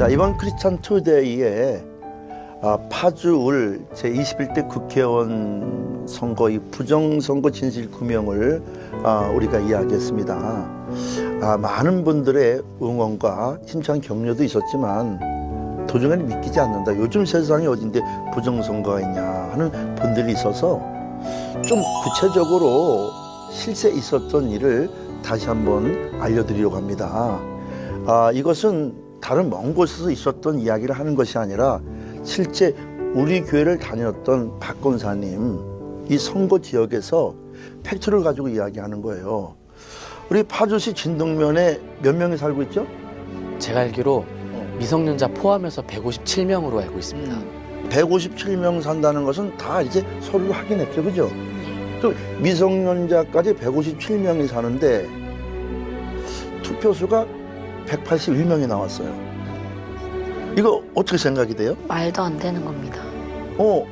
자, 이번 크리스찬 투데이에 파주을 제21대 국회의원 선거 이 부정선거 진실 규명을 우리가 이야기했습니다. 많은 분들의 응원과 힘찬 격려도 있었지만 도중에는 믿기지 않는다. 요즘 세상에 어딘데 부정선거가 있냐 하는 분들이 있어서 좀 구체적으로 실제 있었던 일을 다시 한번 알려드리려고 합니다. 이것은 다른 먼 곳에서 있었던 이야기를 하는 것이 아니라 실제 우리 교회를 다녔던 박 권사님 이 선거 지역에서 팩트를 가지고 이야기하는 거예요. 우리 파주시 진동면에 몇 명이 살고 있죠? 제가 알기로 미성년자 포함해서 157명으로 알고 있습니다. 157명 산다는 것은 다 이제 서류를 확인했죠, 그죠? 또 미성년자까지 157명이 사는데 투표수가 181명이 나왔어요. 이거 어떻게 생각이 돼요? 말도 안 되는 겁니다.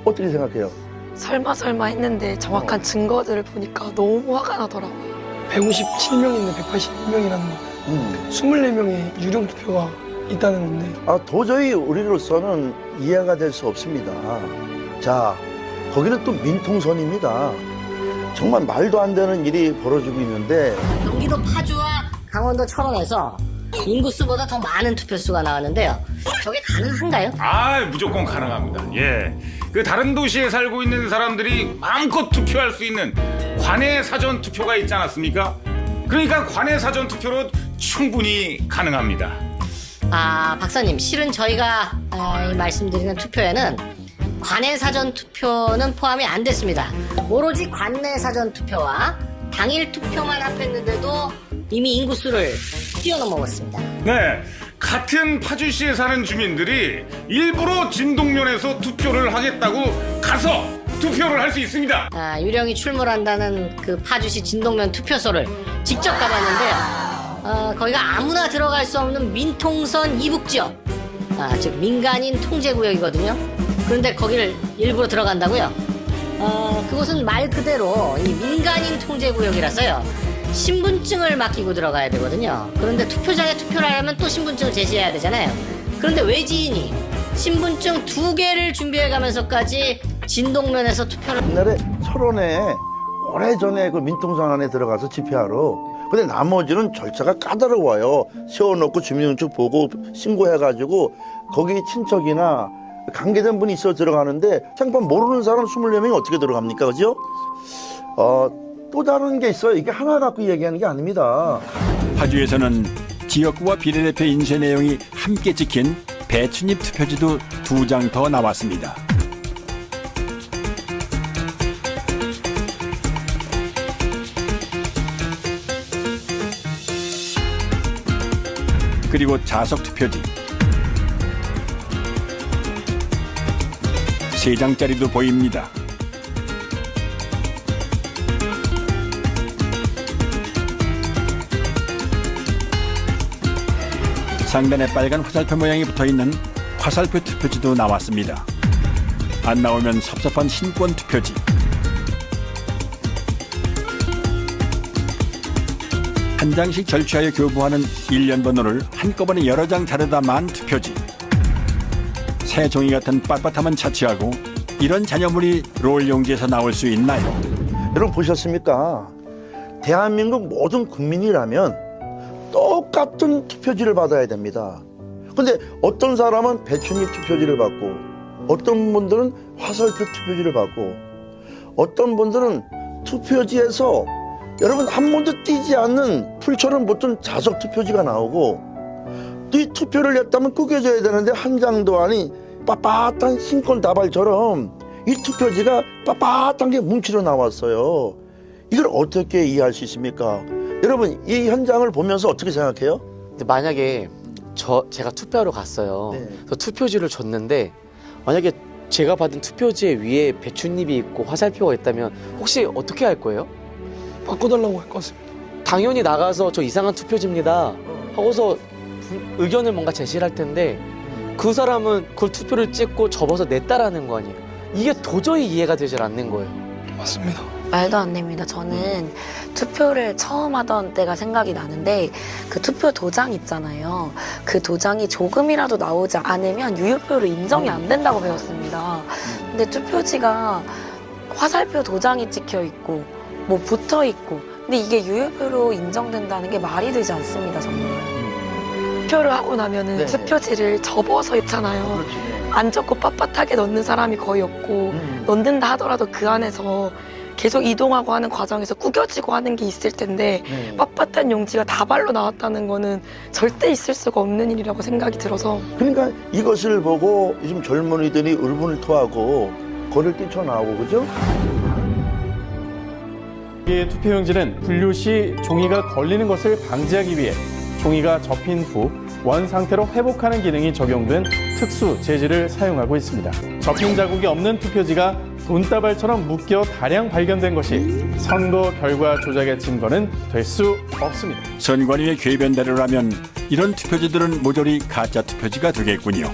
어떻게 생각해요? 설마 했는데 정확한 증거들을 보니까 너무 화가 나더라고요. 157명인데 181명이라는 거. 24명의 유령 투표가 있다는 건데. 도저히 우리로서는 이해가 될 수 없습니다. 자, 거기는 또 민통선입니다. 정말 말도 안 되는 일이 벌어지고 있는데 경기도 파주와 강원도 철원에서 인구수보다 더 많은 투표수가 나왔는데요. 저게 가능한가요? 무조건 가능합니다. 예. 그 다른 도시에 살고 있는 사람들이 마음껏 투표할 수 있는 관내 사전 투표가 있지 않았습니까? 그러니까 관내 사전 투표로 충분히 가능합니다. 박사님, 실은 저희가 말씀드리는 투표에는 관내 사전 투표는 포함이 안 됐습니다. 오로지 관내 사전 투표와 당일 투표만 합했는데도 이미 인구수를 뛰어넘었습니다. 네. 같은 파주시에 사는 주민들이 일부러 진동면에서 투표를 하겠다고 가서 투표를 할 수 있습니다. 유령이 출몰한다는 그 파주시 진동면 투표소를 직접 가봤는데요. 거기가 아무나 들어갈 수 없는 민통선 이북지역, 즉 민간인 통제구역이거든요. 그런데 거기를 일부러 들어간다고요? 그곳은 말 그대로 이 민간인 통제구역이라서요. 신분증을 맡기고 들어가야 되거든요. 그런데 투표장에 투표를 하려면 또 신분증을 제시해야 되잖아요. 그런데 외지인이 신분증 2개를 준비해 가면서까지 진동면에서 투표를 옛날에 철원에 오래전에 그 민통선 안에 들어가서 집회하러 근데 나머지는 절차가 까다로워요. 세워놓고 주민등록 보고 신고해가지고 거기 친척이나 관계된 분이 있어 들어가는데 잠깐 모르는 사람 24명이 어떻게 들어갑니까? 그죠? 또 다른 게 있어요. 이게 하나 갖고 얘기하는 게 아닙니다. 파주에서는 지역구와 비례대표 인쇄 내용이 함께 찍힌 배춧잎 투표지도 2장 더 나왔습니다. 그리고 자석 투표지 3장짜리도 보입니다. 상단에 빨간 화살표 모양이 붙어있는 화살표 투표지도 나왔습니다. 안 나오면 섭섭한 신권 투표지. 한 장씩 절취하여 교부하는 일련 번호를 한꺼번에 여러 장 자르다 만 투표지. 새 종이 같은 빳빳함은 차치하고 이런 잔여물이 롤 용지에서 나올 수 있나요? 여러분 보셨습니까? 대한민국 모든 국민이라면 똑같은 투표지를 받아야 됩니다. 근데 어떤 사람은 배춧잎 투표지를 받고 어떤 분들은 화살표 투표지를 받고 어떤 분들은 투표지에서 여러분 한 번도 띄지 않는 풀처럼 붙은 자석 투표지가 나오고 또 이 투표를 했다면 구겨져야 되는데 한 장도 아닌 빳빳한 신권 다발처럼 이 투표지가 빳빳한 게 뭉치로 나왔어요. 이걸 어떻게 이해할 수 있습니까? 여러분 이 현장을 보면서 어떻게 생각해요? 근데 만약에 제가 투표하러 갔어요. 네. 그래서 투표지를 줬는데 만약에 제가 받은 투표지에 위에 배춧잎이 있고 화살표가 있다면 혹시 어떻게 할 거예요? 바꿔달라고 할 것 같습니다. 당연히 나가서 저 이상한 투표지입니다 하고서 의견을 뭔가 제시를 할 텐데 그 사람은 그걸 투표를 찍고 접어서 냈다라는 거 아니에요. 이게 도저히 이해가 되질 않는 거예요. 맞습니다. 말도 안 됩니다. 저는 투표를 처음 하던 때가 생각이 나는데 그 투표 도장 있잖아요. 그 도장이 조금이라도 나오지 않으면 유효표로 인정이 안 된다고 배웠습니다. 근데 투표지가 화살표 도장이 찍혀 있고 뭐 붙어 있고 근데 이게 유효표로 인정된다는 게 말이 되지 않습니다. 정말. 투표를 하고 나면은 네. 투표지를 접어서 있잖아요. 그렇지. 안 접고 빳빳하게 넣는 사람이 거의 없고 넣는다 하더라도 그 안에서 계속 이동하고 하는 과정에서 구겨지고 하는 게 있을 텐데 네. 빳빳한 용지가 다발로 나왔다는 거는 절대 있을 수가 없는 일이라고 생각이 들어서 그러니까 이것을 보고 요즘 젊은이들이 울분을 토하고 거리를 뛰쳐나오고 그죠? 이 투표용지는 분류 시 종이가 걸리는 것을 방지하기 위해 종이가 접힌 후 원 상태로 회복하는 기능이 적용된 특수 재질을 사용하고 있습니다. 접힌 자국이 없는 투표지가 돈다발처럼 묶여 다량 발견된 것이 선거 결과 조작의 증거는 될 수 없습니다. 선관위의 궤변대로라면 이런 투표지들은 모조리 가짜 투표지가 되겠군요.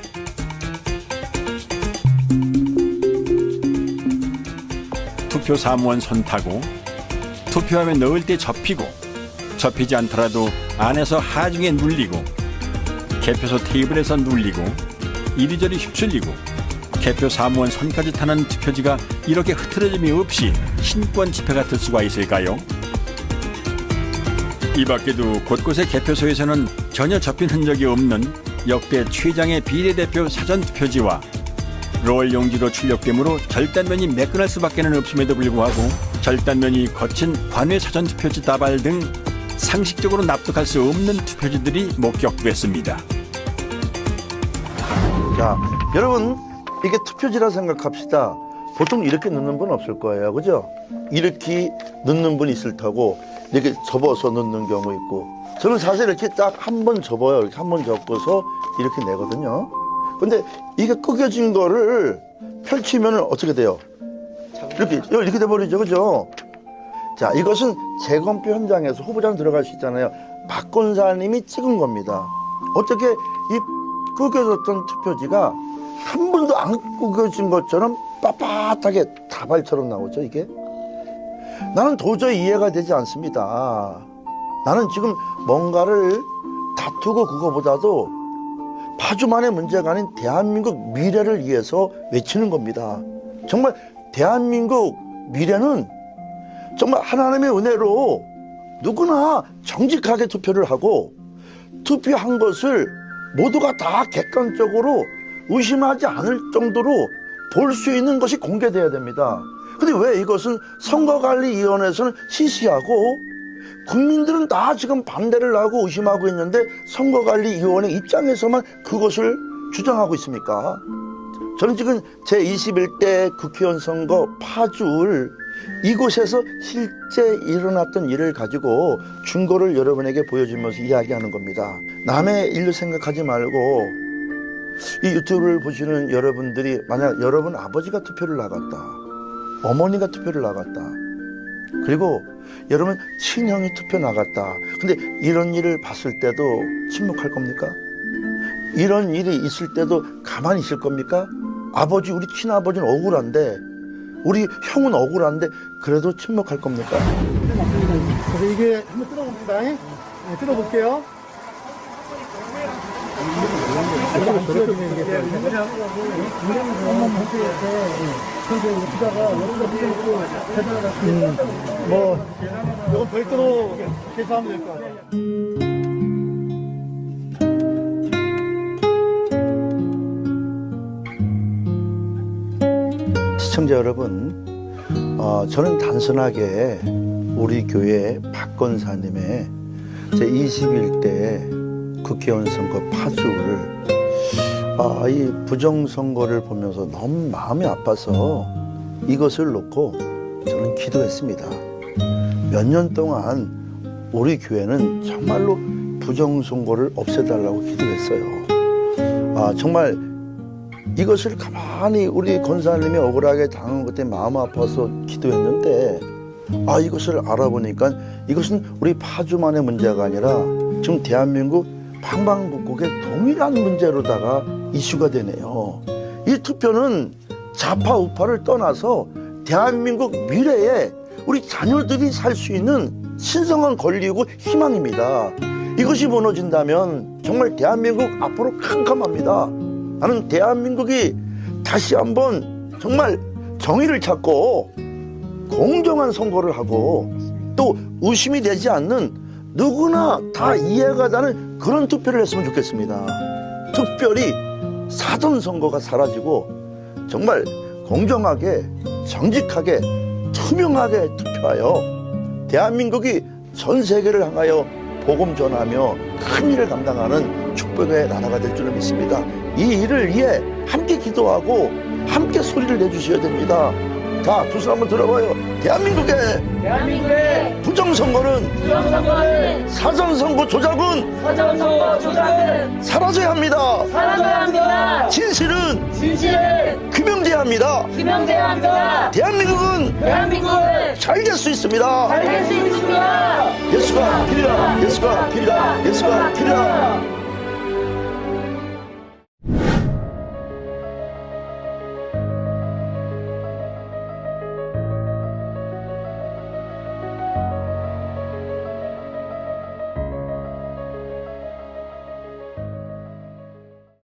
투표 사무원 손 타고 투표함에 넣을 때 접히고 접히지 않더라도 안에서 하중에 눌리고 개표소 테이블에서 눌리고 이리저리 휩쓸리고 개표 사무원 손까지 타는 투표지가 이렇게 흐트러짐이 없이 신권 지폐가 될 수가 있을까요? 이 밖에도 곳곳의 개표소에서는 전혀 접힌 흔적이 없는 역대 최장의 비례대표 사전투표지와 롤 용지로 출력되므로 절단면이 매끈할 수밖에 없음에도 불구하고 절단면이 거친 관외 사전투표지 다발 등 상식적으로 납득할 수 없는 투표지들이 목격됐습니다. 자, 여러분 이게 투표지라 생각합시다. 보통 이렇게 넣는 분 없을 거예요, 그죠? 이렇게 넣는 분 있을 테고 이렇게 접어서 넣는 경우 있고 저는 사실 이렇게 딱 한 번 접어요. 이렇게 한 번 접고서 이렇게 내거든요. 근데 이게 구겨진 거를 펼치면 어떻게 돼요? 이렇게 돼버리죠, 그죠? 자, 이것은 재검표 현장에서 후보자는 들어갈 수 있잖아요. 박 권사님이 찍은 겁니다. 어떻게 이 구겨졌던 투표지가 한 번도 안 구겨진 것처럼 빳빳하게 다발처럼 나오죠, 이게? 나는 도저히 이해가 되지 않습니다. 나는 지금 뭔가를 다투고 그거보다도 파주만의 문제가 아닌 대한민국 미래를 위해서 외치는 겁니다. 정말 대한민국 미래는 정말 하나님의 은혜로 누구나 정직하게 투표를 하고 투표한 것을 모두가 다 객관적으로 의심하지 않을 정도로 볼 수 있는 것이 공개돼야 됩니다. 근데 왜 이것은 선거관리위원회에서는 시시하고 국민들은 다 지금 반대를 하고 의심하고 있는데 선거관리위원회 입장에서만 그것을 주장하고 있습니까? 저는 지금 제21대 국회의원 선거 파주을 이곳에서 실제 일어났던 일을 가지고 증거를 여러분에게 보여주면서 이야기하는 겁니다. 남의 일로 생각하지 말고 이 유튜브를 보시는 여러분들이 만약 여러분 아버지가 투표를 나갔다, 어머니가 투표를 나갔다, 그리고 여러분 친형이 투표 나갔다. 근데 이런 일을 봤을 때도 침묵할 겁니까? 이런 일이 있을 때도 가만히 있을 겁니까? 아버지, 우리 친아버지는 억울한데, 우리 형은 억울한데 그래도 침묵할 겁니까? 그래서 이게 한번 뜯어봅니다. 네, 뜯어볼게요. 뭐 이건 별도로 계산하면 될 것 같아요. 시청자 여러분, 저는 단순하게 우리 교회 박 권사님의 제21대 국회의원 선거 파주를 이 부정선거를 보면서 너무 마음이 아파서 이것을 놓고 저는 기도했습니다. 몇 년 동안 우리 교회는 정말로 부정선거를 없애달라고 기도했어요. 정말 이것을 가만히 우리 권사님이 억울하게 당한 것 때문에 마음 아파서 기도했는데 이것을 알아보니까 이것은 우리 파주만의 문제가 아니라 지금 대한민국 방방곡곡의 동일한 문제로다가 이슈가 되네요. 이 투표는 좌파 우파를 떠나서 대한민국 미래에 우리 자녀들이 살 수 있는 신성한 권리이고 희망입니다. 이것이 무너진다면 정말 대한민국 앞으로 캄캄합니다. 나는 대한민국이 다시 한번 정말 정의를 찾고 공정한 선거를 하고 또 의심이 되지 않는 누구나 다 이해가 가는 그런 투표를 했으면 좋겠습니다. 특별히 사전선거가 사라지고 정말 공정하게 정직하게 투명하게 투표하여 대한민국이 전 세계를 향하여 복음 전하며 큰 일을 감당하는 축복의 나라가 될 줄을 믿습니다. 이 일을 위해 함께 기도하고 함께 소리를 내주셔야 됩니다. 자, 두 손 한번 들어봐요. 대한민국의 부정선거는 사전선거 조작은 사라져야 합니다. 진실은 규명돼야 합니다. 대한민국은 잘 될 수 있습니다. 예수가 길이라, 예수가 길이라, 예수가 길이라.